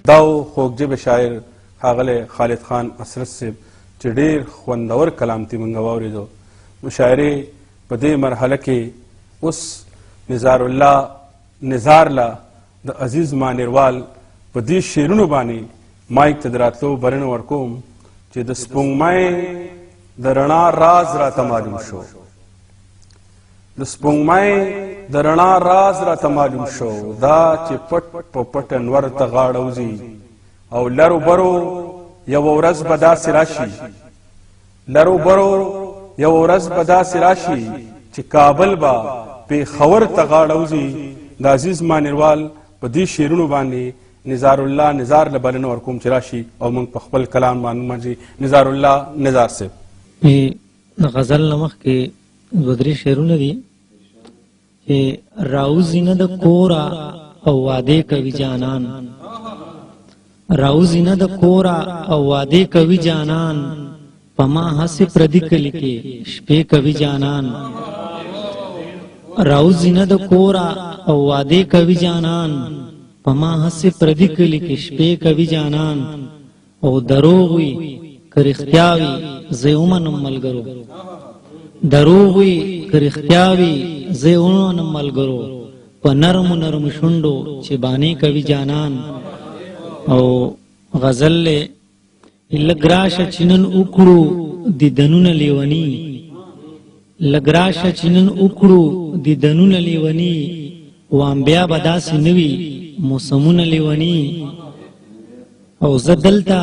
دا خوږ ژبه شاعر ښاغلی خالد خان اسرت صاحب چې ډېر خوندور کلام ترې موږ واورېدو. مشاعرې په دې مرحله کې اوس نزار الله نزار له د عزیز مانیروال په دې شعرونو باندې مایک ته د راتلو بلنه ورکوم چې د سپوږمۍ د رڼا راز راته معلوم شو، د سپوږمۍ د رڼا راز راته معلوم شو، دا چې پټ په پټ انور ته غاړه وځي او لرو برو یوه ورځ به داسې راشي، لرو برو یوه ورځ به داسې راشي چې کابل به پېښور ته غاړه وځي. د عزیز مانیروال په دې شعرونو باندې نزار الله نزار له بلنه ورکوم چې راشي او موږ په خپل کلام باندې نزار الله نزار صاحب. د غزل نه مخکې دوه درې شعرونه دي چې راوځي نه د کوره او وعدې کوي جانان، راوځي نه د کوره او وعدې کوي جانان، په ما هسې پردي کلي کې شپې کوي جانان. راوځي نه د کوره او وعدې کوي جانان، په ما هسې پردي کلي کې شپې کوي جانان. او دروغ وي که رښتیا وي زه یې ومنم ملګرو، دروغ وي که رښتیا وي زه یې ومنم ملګرو، په نرمو نرمو شونډو چې بانې کوي جانان. او غزل له لږ راشه چې نن وکړو دیدنونه لیوني، لږ راشه چې نن وکړو دیدنونه لیوني، وام بیا به داسې نه وي موسمونه لیوني. او زه دلته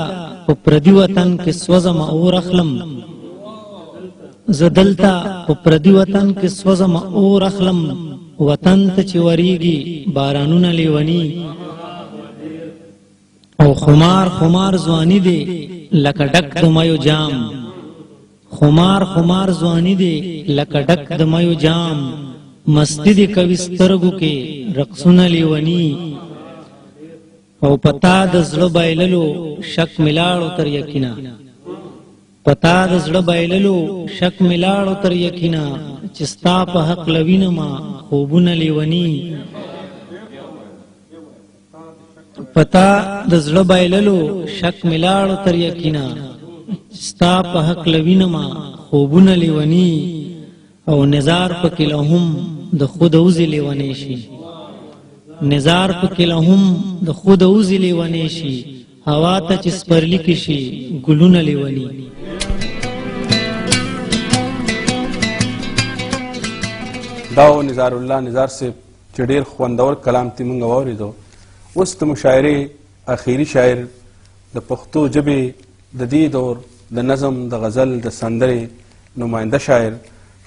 په پردي وطن کې سوځم اور اخلم، زه دلته په پردي وطن کې سوځم اور اخلم، وطن ته چې وریږي بارانونه لیوني. او خمار خمار ځواني دی لکه ډک د میو جام، خمار خمار ځواني دی لکه ډک د میو جام، مستی دی کوي سترګو کې رقصونه لیوني. او پتا د زړه بایللو شک ملاړو تر یقینا، پتا د زړه بایللو شک ملاړو تر یقینا، چې ستا په حق لوینما خوبونه لیوني. پتا د زړه بایللو شک ملاړو تر یقینا، ستا په حق لوینما خوبونه لیوني. او نزار پکې لهم د خود اوزې لیونی شي، نزار پکې لهم د خود اوزې لیونی شي، هوا ته چې سپرلی کې شي ګلونه لیوني. دا نزار الله نزار صاحب چې ډېر خوندور کلام ترې موږ واورېدو. اوس د مشاعرې اخیري شاعر د پښتو ژبې د دې دور د نظم د غزل د سندرې نماینده شاعر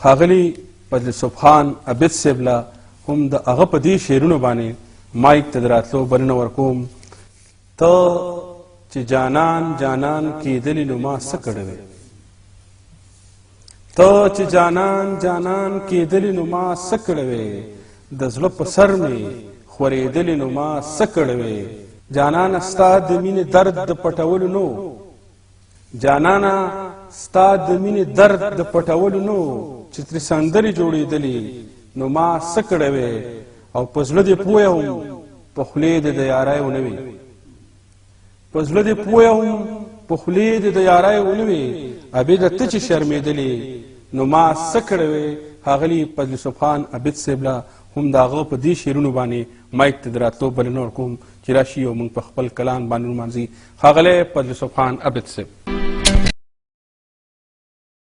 ښاغلي فضل سبحان عبید صاحب له هم د هغه په دې شعرونو باندې مایک ته د راتلو بلنه ورکوم. ته چې جانان جانان کېدلې نو ما څه کړی وې، ته چې جانان جانان کېدلې نو ما څه کړی وې، د زړه په سر مې خورېدلې نو ما څه کړی وې. جانانه ستا د مینې درد د پټولو نو، جانانه ستا د مینې درد د پټولو نو، چې ترې سندرې جوړېدلې نو ما څه کړی وې. او په زړه دې پویه وم په خولې دې د یارۍ ونه وې، په زړه دې پویه وم په خولې دې د یارۍ ونه وې. عبیده ته چې شرمېدلې نو ما څه کړی وې. ښاغلي فضل سبحان عبید صاحب له هم د هغه په دې شعرونو باندې مایک ته د راتلو بلنه ورکوم چې راشي او موږ په خپل کلام باندې ونمانځي. ښاغلی فضل سبحان عبید صاحب.